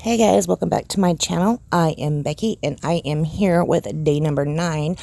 Hey guys, welcome back to my channel. I am Becky and I am here with day number 9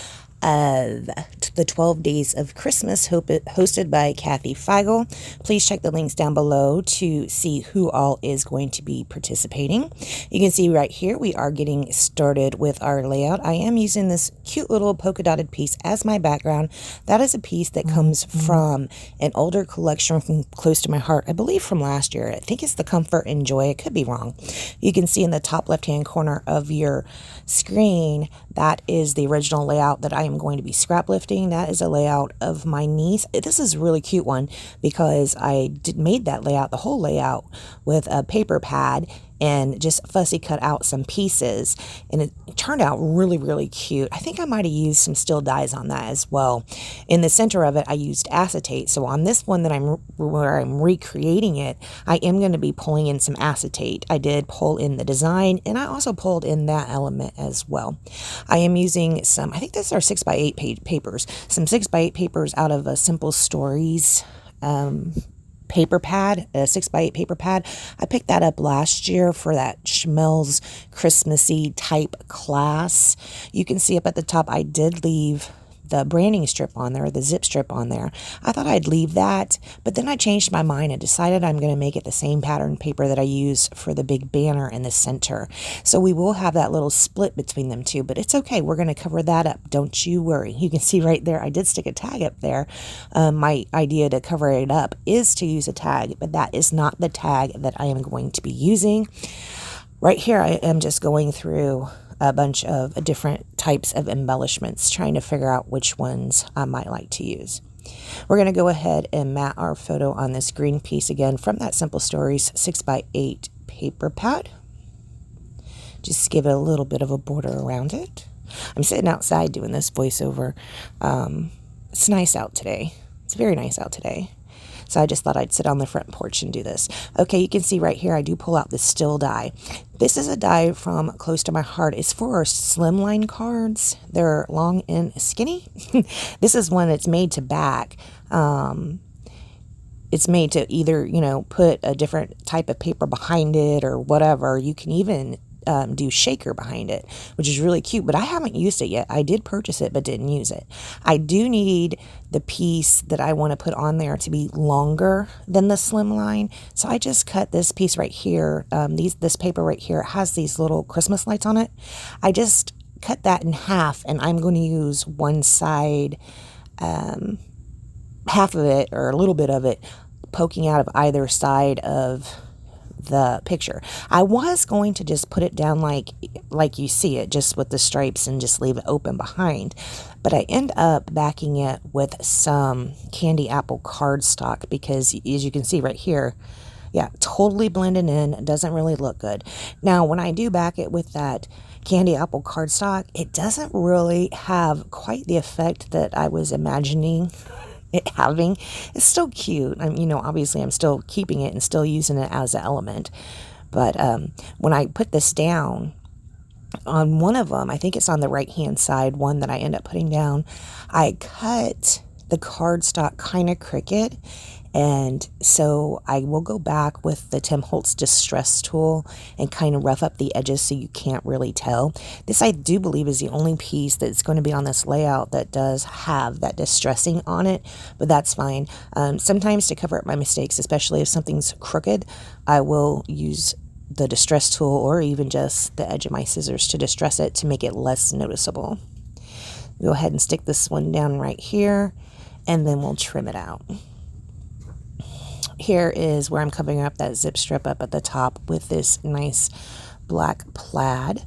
of the 12 Days of Christmas hosted by Kathy Feigl. Please check the links down below to see who all is going to be participating. You can see right here we are getting started with our layout. I am using this cute little polka dotted piece as my background. That is a piece that comes from an older collection from Close to My Heart, I believe from last year. I think it's the Comfort and Joy. I could be wrong. You can see in the top left hand corner of your screen, that is the original layout that I am going to be scrap lifting. That is a layout of my niece. This is a really cute one because I made that layout, the whole layout, with a paper pad and just fussy cut out some pieces, and it turned out really cute. I think I might have used some still dies on that as well. In the center of it I used acetate, so on this one that where I'm recreating it, I am going to be pulling in some acetate. I did pull in the design and I also pulled in that element as well. I am using some, I think these are 6x8 papers, some 6x8 papers out of a Simple Stories paper pad, a 6x8 paper pad. I picked that up last year for that Schmelz Christmassy type class. You can see up at the top I did leave the branding strip on there, the zip strip on there. I thought I'd leave that, but then I changed my mind and decided I'm going to make it the same pattern paper that I use for the big banner in the center. So we will have that little split between them two, but it's okay. We're going to cover that up. Don't you worry. You can see right there, I did stick a tag up there. My idea to cover it up is to use a tag, but that is not the tag that I am going to be using. Right here, I am just going through a bunch of different types of embellishments, trying to figure out which ones I might like to use. We're going to go ahead and mat our photo on this green piece again from that Simple Stories 6x8 paper pad. Just give it a little bit of a border around it. I'm sitting outside doing this voiceover. It's nice out today. It's very nice out today. So I just thought I'd sit on the front porch and do this. Okay, you can see right here I do pull out the still die. This is a die from Close to My Heart. It's for our slimline cards. They're long and skinny. This is one that's made to back. It's made to either, put a different type of paper behind it or whatever. You can even do shaker behind it, which is really cute, but I haven't used it yet. I did purchase it but didn't use it. I do need the piece that I want to put on there to be longer than the slimline, so I just cut this piece right here. This paper right here has these little Christmas lights on it. I just cut that in half, and I'm going to use one side, half of it or a little bit of it poking out of either side of the picture. I was going to just put it down like you see it, just with the stripes, and just leave it open behind, but I end up backing it with some candy apple cardstock because, as you can see right here, yeah, totally blending in. It doesn't really look good. Now when I do back it with that candy apple cardstock, it doesn't really have quite the effect that I was imagining it having. It's still cute. Obviously I'm still keeping it and still using it as an element, but when I put this down on one of them, I think it's on the right hand side one that I end up putting down, I cut the cardstock kind of crooked, and so I will go back with the Tim Holtz Distress tool and kind of rough up the edges so you can't really tell. This, I do believe, is the only piece that's going to be on this layout that does have that distressing on it, but that's fine. Sometimes to cover up my mistakes, especially if something's crooked, I will use the distress tool or even just the edge of my scissors to distress it to make it less noticeable. Go ahead and stick this one down right here, and then we'll trim it out. Here is where I'm covering up that zip strip up at the top with this nice black plaid.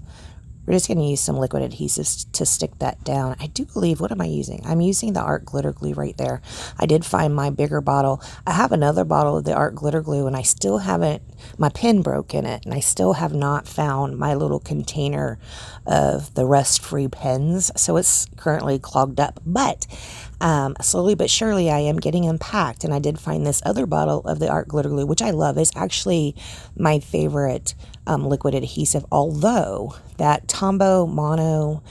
We're just going to use some liquid adhesives to stick that down. I do believe, what am I using? I'm using the art glitter glue right there. I did find my bigger bottle. I have another bottle of the art glitter glue, and I still haven't, my pen broke in it, and I still have not found my little container of the rust-free pens, so it's currently clogged up. But slowly but surely I am getting them packed, and I did find this other bottle of the art glitter glue, which I love. It's actually my favorite liquid adhesive, although that Tombow Mono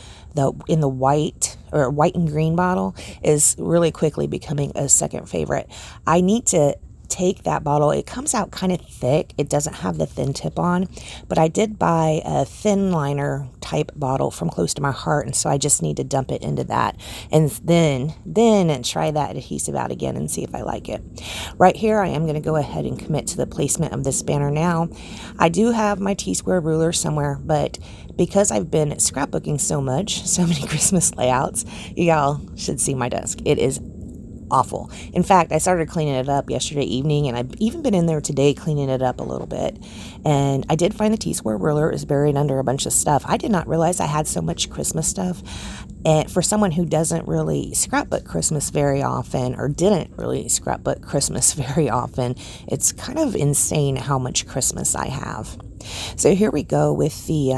in the white or white and green bottle is really quickly becoming a second favorite. I need to take that bottle. It comes out kind of thick. It doesn't have the thin tip on, but I did buy a thin liner type bottle from Close to My Heart, and so I just need to dump it into that, and then try that adhesive out again and see if I like it. Right here, I am going to go ahead and commit to the placement of this banner now. I do have my T-square ruler somewhere, but because I've been scrapbooking so much, so many Christmas layouts, y'all should see my desk. It is awful. In fact, I started cleaning it up yesterday evening, and I've even been in there today cleaning it up a little bit. And I did find the T-square ruler is buried under a bunch of stuff. I did not realize I had so much Christmas stuff. And for someone who doesn't really scrapbook Christmas very often, or didn't really scrapbook Christmas very often, it's kind of insane how much Christmas I have. So here we go with the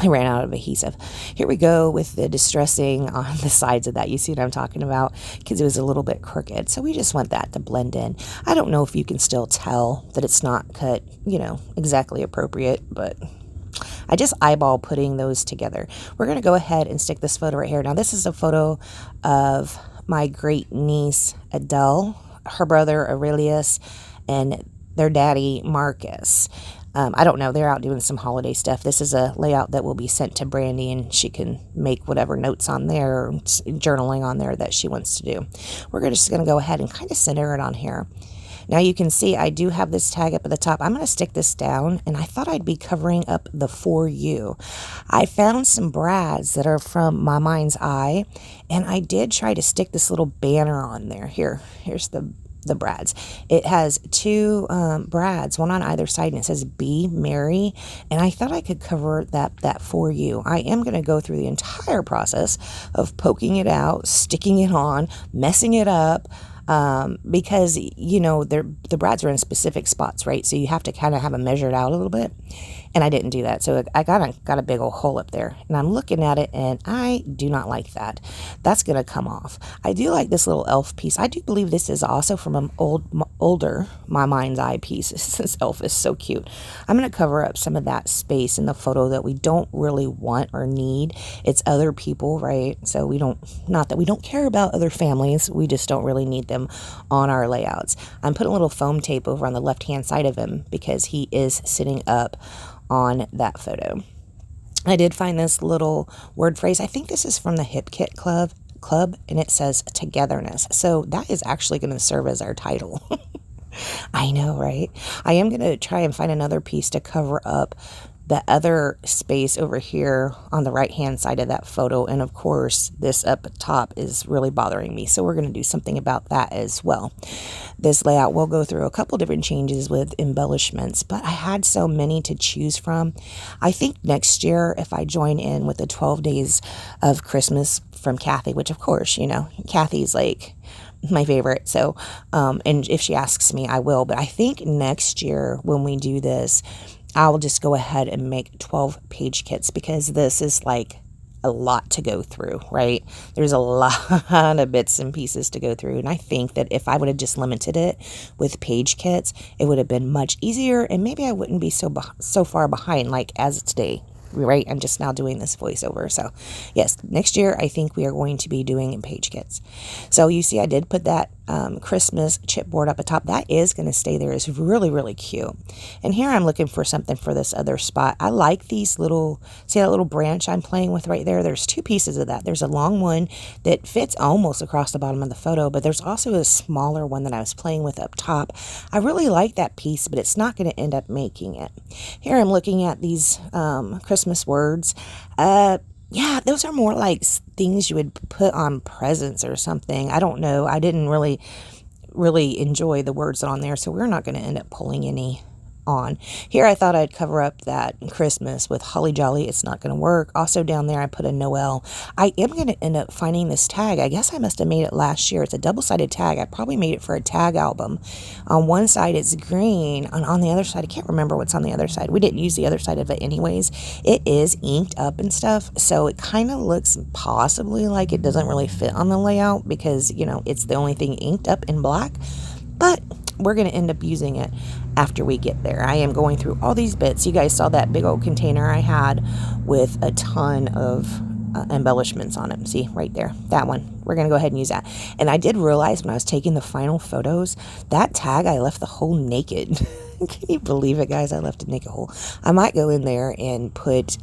I ran out of adhesive. Here we go with the distressing on the sides of that. You see what I'm talking about? Because it was a little bit crooked. So we just want that to blend in. I don't know if you can still tell that it's not cut, exactly appropriate, but I just eyeball putting those together. We're going to go ahead and stick this photo right here. Now, this is a photo of my great niece, Adele, her brother, Aurelius, and their daddy, Marcus. I don't know. They're out doing some holiday stuff. This is a layout that will be sent to Brandy, and she can make whatever notes on there, or journaling on there that she wants to do. We're just going to go ahead and kind of center it on here. Now you can see I do have this tag up at the top. I'm going to stick this down, and I thought I'd be covering up the For You. I found some brads that are from My Mind's Eye, and I did try to stick this little banner on there. Here's the brads. It has two brads, one on either side, and it says Be Merry, and I thought I could cover that For You. I am going to go through the entire process of poking it out, sticking it on, messing it up, because the brads are in specific spots, right? So you have to kind of have them measured out a little bit, and I didn't do that. So I got a big old hole up there, and I'm looking at it, and I do not like that. That's going to come off. I do like this little elf piece. I do believe this is also from an older My Mind's Eye piece. This elf is so cute. I'm going to cover up some of that space in the photo that we don't really want or need. It's other people, right? So not that we don't care about other families, we just don't really need them on our layouts. I'm putting a little foam tape over on the left hand side of him because he is sitting up on that photo. I did find this little word phrase. I think this is from the Hip Kit Club, and it says togetherness. So that is actually going to serve as our title. I know, right? I am going to try and find another piece to cover up the other space over here on the right hand side of that photo, and of course this up top is really bothering me, so we're going to do something about that as well. This layout will go through a couple different changes with embellishments, but I had so many to choose from. I think next year, if I join in with the 12 days of Christmas from Kathy, which of course, Kathy's like my favorite, so and if she asks me, I will, but I think next year when we do this, I'll just go ahead and make 12 page kits, because this is like a lot to go through, right? There's a lot of bits and pieces to go through. And I think that if I would have just limited it with page kits, it would have been much easier, and maybe I wouldn't be so far behind like as today, right? I'm just now doing this voiceover. So yes, next year I think we are going to be doing page kits. So you see I did put that Christmas chipboard up atop. That is going to stay there. It's really, really cute. And here I'm looking for something for this other spot. I like these little, see that little branch I'm playing with right there? There's two pieces of that. There's a long one that fits almost across the bottom of the photo, but there's also a smaller one that I was playing with up top. I really like that piece, but it's not going to end up making it. Here I'm looking at these Christmas words. Yeah, those are more like things you would put on presents or something. I don't know. I didn't really enjoy the words on there, so we're not going to end up pulling any on. Here I thought I'd cover up that Christmas with Holly Jolly. It's not going to work. Also down there I put a Noel. I am going to end up finding this tag. I guess I must have made it last year. It's a double-sided tag. I probably made it for a tag album. On one side it's green, and on the other side, I can't remember what's on the other side. We didn't use the other side of it anyways. It is inked up and stuff, so it kind of looks possibly like it doesn't really fit on the layout because, it's the only thing inked up in black, but we're going to end up using it after we get there. I am going through all these bits. You guys saw that big old container I had with a ton of embellishments on it. See, right there, that one. We're going to go ahead and use that. And I did realize when I was taking the final photos, that tag, I left the hole naked. Can you believe it, guys? I left a naked hole. I might go in there and put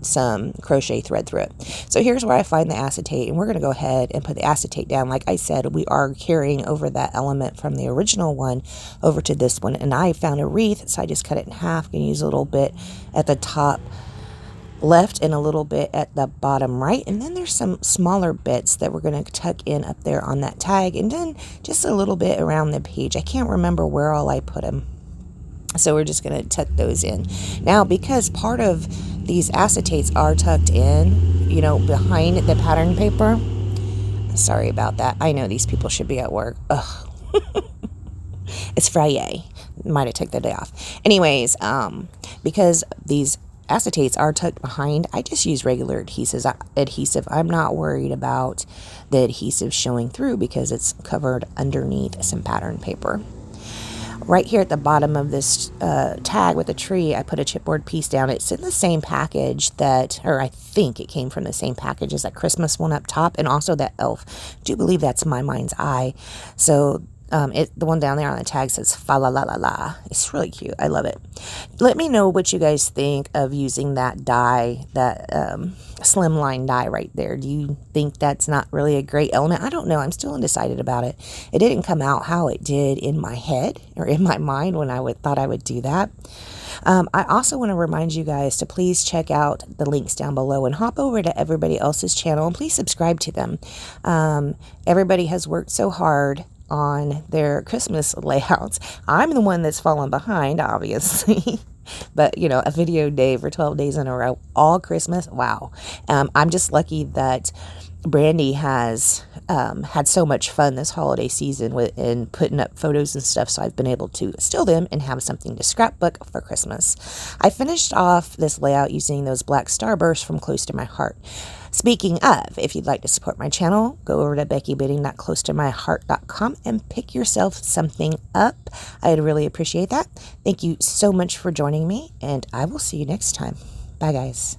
some crochet thread through it. So here's where I find the acetate, and we're going to go ahead and put the acetate down. Like I said, we are carrying over that element from the original one over to this one, and I found a wreath, so I just cut it in half. You can use a little bit at the top left and a little bit at the bottom right, and then there's some smaller bits that we're going to tuck in up there on that tag, and then just a little bit around the page. I can't remember where all I put them, so we're just going to tuck those in. Now, because part of these acetates are tucked in, you know, behind the pattern paper. Sorry about that. I know these people should be at work. Ugh. It's Friday. Might have took the day off. Anyways, because these acetates are tucked behind, I just use regular adhesive. I'm not worried about the adhesive showing through because it's covered underneath some pattern paper. Right here at the bottom of this tag with the tree, I put a chipboard piece down. It's in the same package that, or I think it came from the same package as that Christmas one up top, and also that elf. I do believe that's My Mind's Eye. So the one down there on the tag says fa la la la la. It's really cute. I love it. Let me know what you guys think of using that die, that slimline die right there. Do you think that's not really a great element? I don't know. I'm still undecided about it. It didn't come out how it did in my head or in my mind when I thought I would do that. I also want to remind you guys to please check out the links down below and hop over to everybody else's channel and please subscribe to them. Everybody has worked so hard on their Christmas layouts. I'm the one that's fallen behind, obviously. But, you know, a video day for 12 days in a row, all Christmas. Wow. I'm just lucky that Brandy has had so much fun this holiday season in putting up photos and stuff, so I've been able to steal them and have something to scrapbook for Christmas. I finished off this layout using those black starbursts from Close to My Heart. Speaking of, if you'd like to support my channel, go over to BeckyBidding.CloseToMyHeart.com and pick yourself something up. I'd really appreciate that. Thank you so much for joining me, and I will see you next time. Bye, guys.